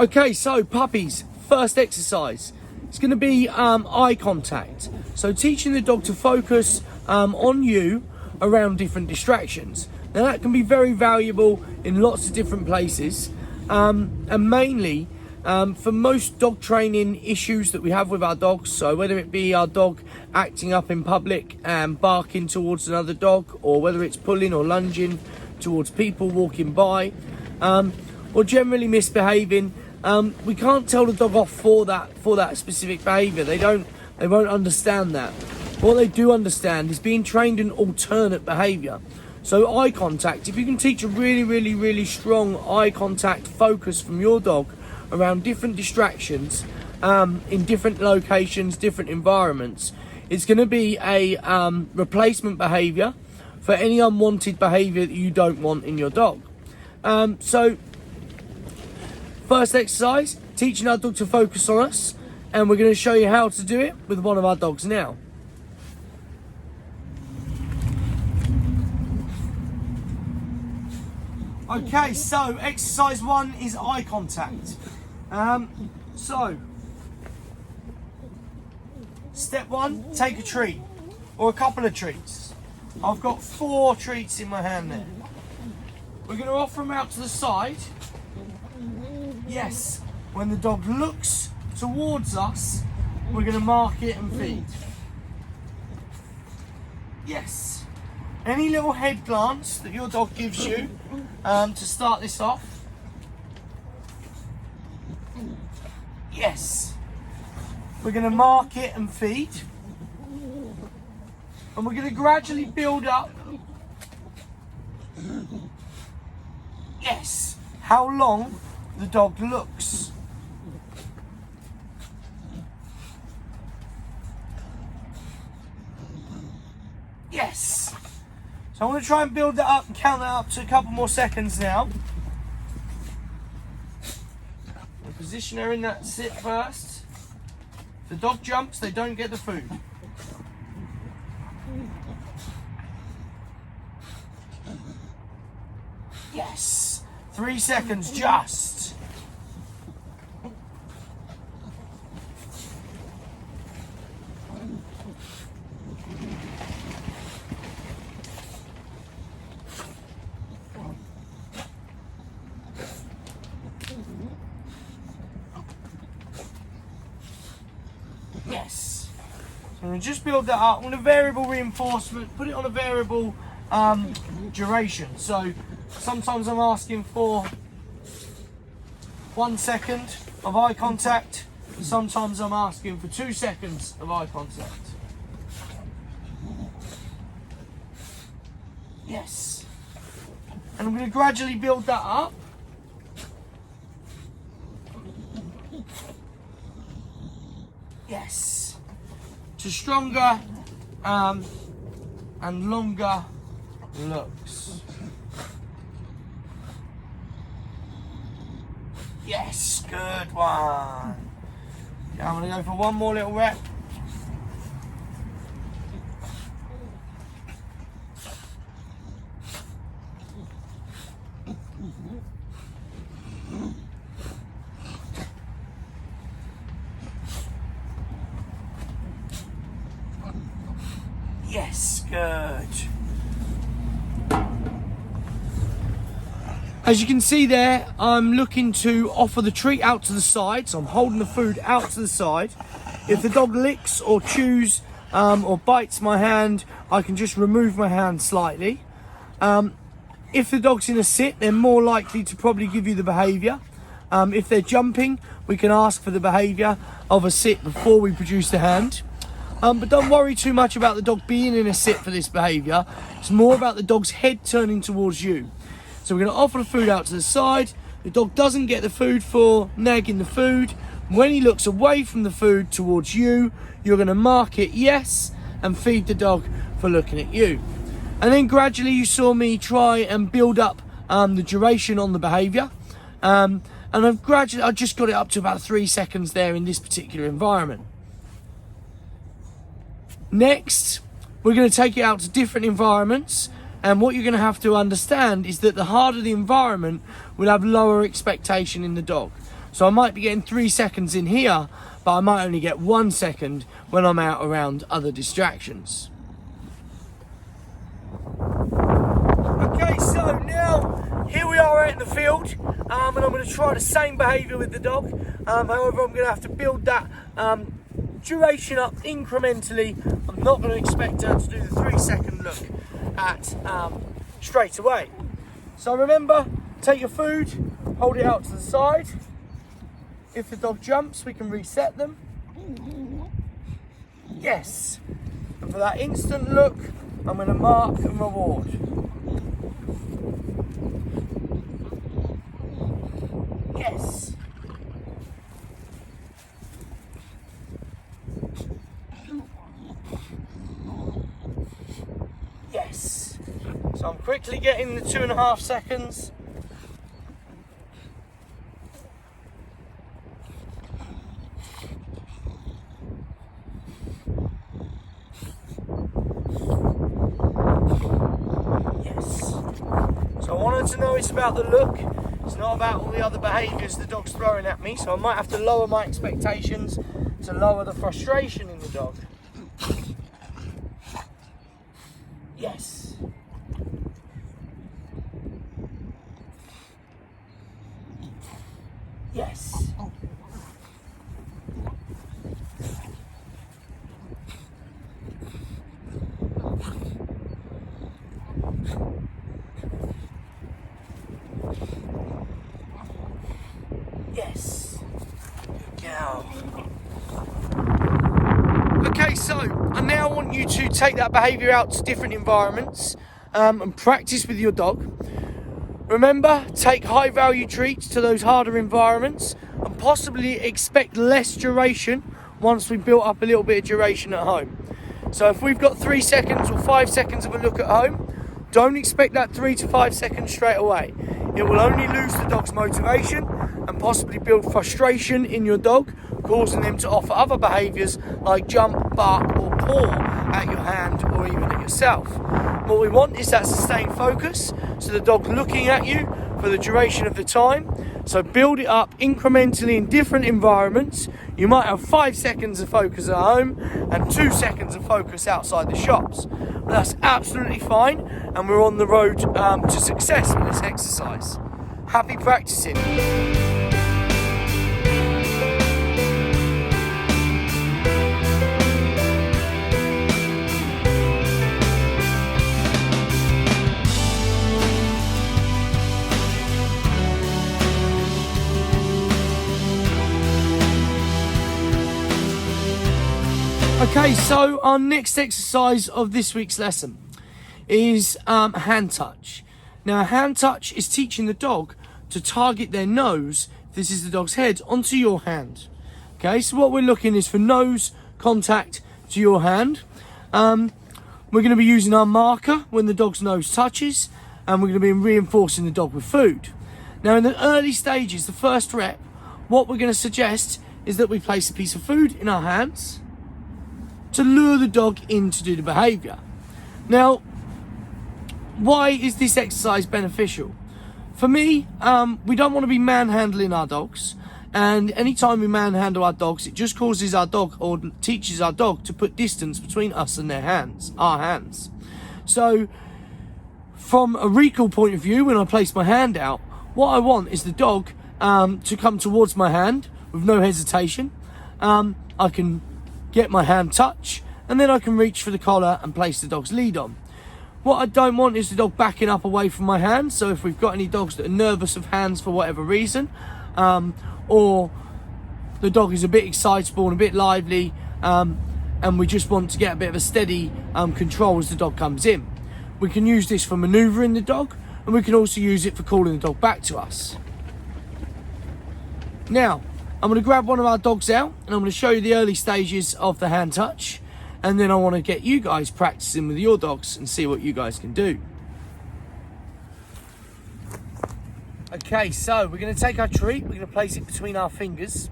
Okay, so puppies, first exercise. It's going to be eye contact. So teaching the dog to focus on you around different distractions. Now that can be very valuable in lots of different places, and mainly for most dog training issues that we have with our dogs. So whether it be our dog acting up in public and barking towards another dog, or whether it's pulling or lunging towards people walking by, or generally misbehaving, we can't tell the dog off for that specific behaviour. They won't understand that. What they do understand is being trained in alternate behaviour. So eye contact, if you can teach a really strong eye contact focus from your dog around different distractions, in different locations, different environments, it's going to be a replacement behaviour for any unwanted behaviour that you don't want in your dog. So first exercise, teaching our dog to focus on us, and we're going to show you how to do it with one of our dogs now. Okay, so exercise 1 is eye contact. So step 1, take a treat or a couple of treats. I've got 4 treats in my hand there. We're going to offer them out to the side. Yes, when the dog looks towards us, we're going to mark it and feed. Yes. Any little head glance that your dog gives you to start this off. Yes. We're going to mark it and feed. And we're going to gradually build up. Yes. How long the dog looks. Yes. So I'm going to try and build that up and count that up to a couple more seconds now. We'll position her in that sit first. If the dog jumps, they don't get the food. Yes. 3 seconds just. Yes. So I'm going to just build that up. I'm going to variable reinforcement, put it on a variable duration. So sometimes I'm asking for 1 second of eye contact. Sometimes I'm asking for 2 seconds of eye contact. Yes. And I'm going to gradually build that up. Yes. To stronger and longer looks. Yes, good one. Okay, I'm going to go for one more little rep. Yes, good. As you can see there, I'm looking to offer the treat out to the side, so I'm holding the food out to the side. If the dog licks or chews or bites my hand, I can just remove my hand slightly. If the dog's in a sit, they're more likely to probably give you the behaviour. If they're jumping, we can ask for the behaviour of a sit before we produce the hand. But don't worry too much about the dog being in a sit for this behaviour. It's more about the dog's head turning towards you. So we're going to offer the food out to the side. The dog doesn't get the food for nagging the food. When he looks away from the food towards you, you're going to mark it yes and feed the dog for looking at you. And then gradually you saw me try and build up the duration on the behaviour. And I've just got it up to about 3 seconds there in this particular environment. Next, we're going to take it out to different environments, and what you're going to have to understand is that the harder the environment will have lower expectation in the dog. So I might be getting 3 seconds in here, but I might only get 1 second when I'm out around other distractions. Okay, so now here we are out in the field, and I'm going to try the same behaviour with the dog. However, I'm going to have to build that duration up incrementally. I'm not going to expect her to do the 3 second look at straight away. So remember, take your food, hold it out to the side. If the dog jumps, we can reset them. Yes. And for that instant look, I'm going to mark and reward. Yes. Yes. So I'm quickly getting the 2.5 seconds. So I wanted to know it's about the look. It's not about all the other behaviours the dog's throwing at me. So I might have to lower my expectations to lower the frustration in the dog. Yes. Yes. Yes. Good girl. Okay, so I now want you to take that behaviour out to different environments and practice with your dog. Remember, take high value treats to those harder environments and possibly expect less duration once we've built up a little bit of duration at home. So if we've got 3 seconds or 5 seconds of a look at home, don't expect that 3 to 5 seconds straight away. It will only lose the dog's motivation and possibly build frustration in your dog, causing them to offer other behaviours like jump, bark or paw at your hand or even at yourself. What we want is that sustained focus, so the dog's looking at you for the duration of the time. So build it up incrementally in different environments. You might have 5 seconds of focus at home and 2 seconds of focus outside the shops. But that's absolutely fine, and we're on the road to success with this exercise. Happy practicing. Okay, so our next exercise of this week's lesson is hand touch. Now, hand touch is teaching the dog to target their nose, if this is the dog's head, onto your hand. Okay, so what we're looking is for nose contact to your hand. We're going to be using our marker when the dog's nose touches, and we're going to be reinforcing the dog with food. Now, in the early stages, the first rep, what we're going to suggest is that we place a piece of food in our hands to lure the dog in to do the behaviour. Now, why is this exercise beneficial? For me, we don't want to be manhandling our dogs, and anytime we manhandle our dogs, it just causes our dog, or teaches our dog, to put distance between us and their hands, our hands. So, from a recall point of view, when I place my hand out, what I want is the dog to come towards my hand with no hesitation. I can get my hand touch, and then I can reach for the collar and place the dog's lead on. What I don't want is the dog backing up away from my hand. So if we've got any dogs that are nervous of hands for whatever reason, or the dog is a bit excitable and a bit lively, and we just want to get a bit of a steady control as the dog comes in, we can use this for manoeuvring the dog, and we can also use it for calling the dog back to us. Now, I'm going to grab one of our dogs out, and I'm going to show you the early stages of the hand touch, and then I want to get you guys practicing with your dogs and see what you guys can do. Okay, so we're going to take our treat, we're going to place it between our fingers,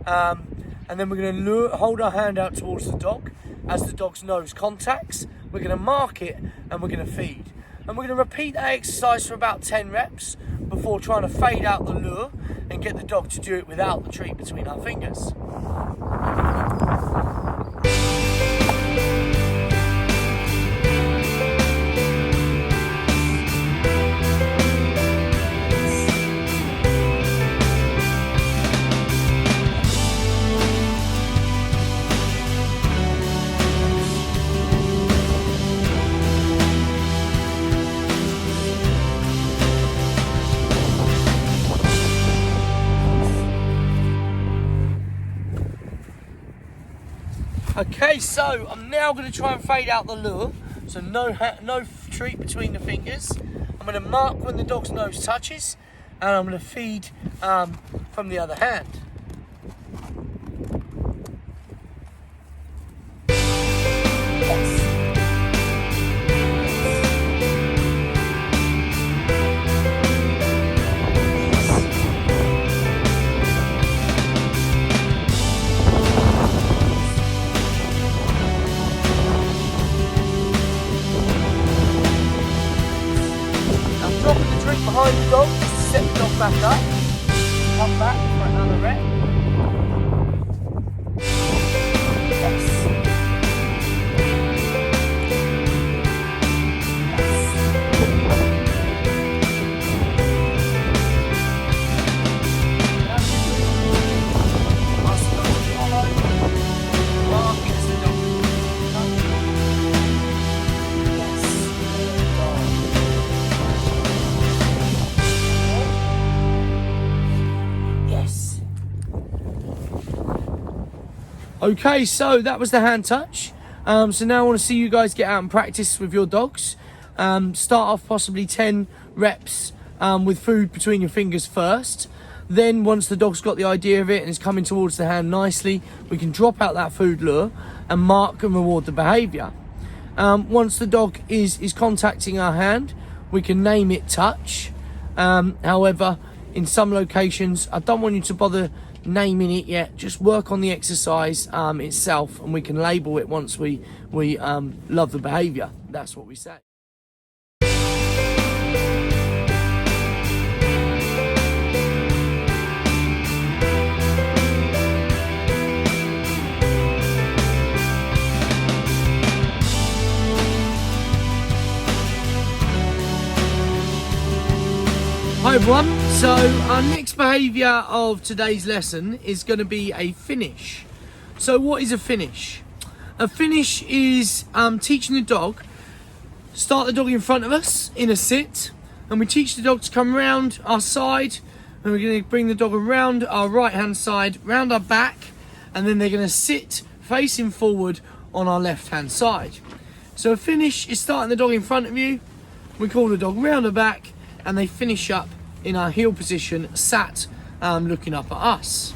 and then we're going to hold our hand out towards the dog. As the dog's nose contacts, we're going to mark it and we're going to feed. And we're going to repeat that exercise for about 10 reps before trying to fade out the lure and get the dog to do it without the treat between our fingers. Okay, so I'm now going to try and fade out the lure, so no treat between the fingers. I'm going to mark when the dog's nose touches, and I'm going to feed from the other hand. Behind the dog, just to set the dog back up. Come back for another rep. Yes. Okay, so that was the hand touch. So now I want to see you guys get out and practice with your dogs. Start off possibly 10 reps with food between your fingers first. Then once the dog's got the idea of it and is coming towards the hand nicely, we can drop out that food lure and mark and reward the behaviour. Once the dog is contacting our hand, we can name it touch. However, in some locations, I don't want you to bother naming it yet. Just work on the exercise itself, and we can label it once we love the behaviour. That's what we say. Hi everyone, so our next behaviour of today's lesson is going to be a finish. So what is a finish? A finish is teaching the dog, start the dog in front of us in a sit, and we teach the dog to come round our side, and we're going to bring the dog around our right hand side, round our back, and then they're going to sit facing forward on our left hand side. So a finish is starting the dog in front of you, we call the dog round the back, and they finish up in our heel position, sat looking up at us.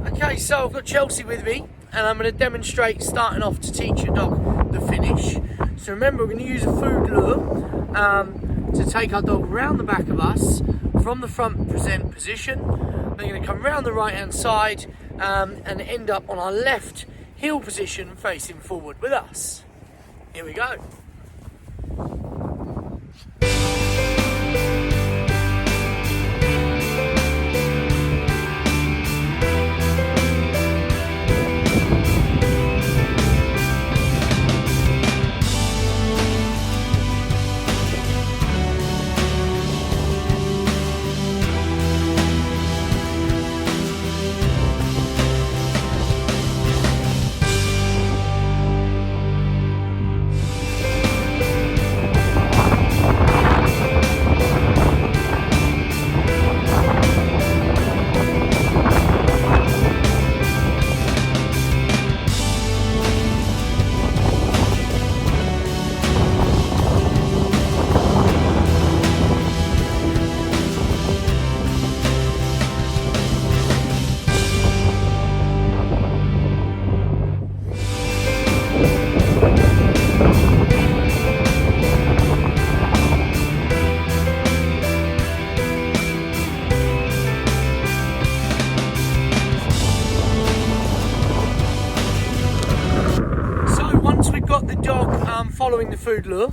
Okay, so I've got Chelsea with me, and I'm going to demonstrate starting off to teach your dog the finish. So remember, we're going to use a food lure to take our dog round the back of us from the front present position. They're going to come round the right hand side and end up on our left heel position facing forward with us. Here we go. Following the food lure,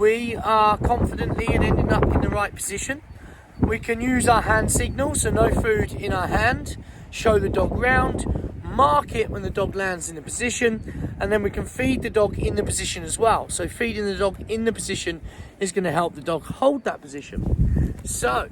we are confidently and ending up in the right position. We can use our hand signal, so no food in our hand, show the dog round, mark it when the dog lands in the position, and then we can feed the dog in the position as well. So feeding the dog in the position is going to help the dog hold that position. So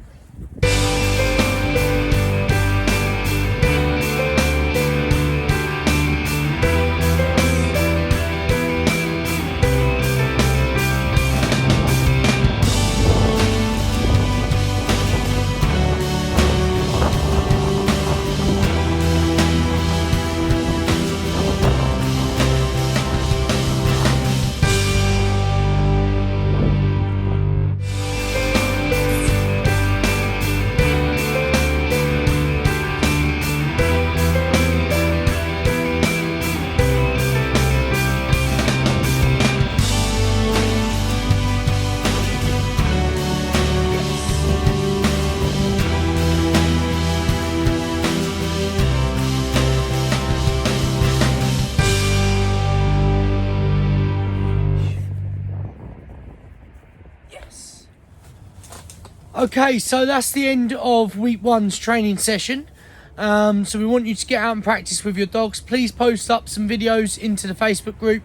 okay, so that's the end of week 1's training session. So we want you to get out and practice with your dogs. Please post up some videos into the Facebook group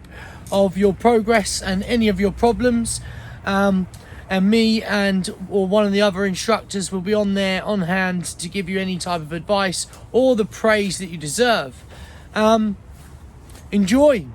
of your progress and any of your problems. And me or one of the other instructors will be on there on hand to give you any type of advice or the praise that you deserve. Enjoy.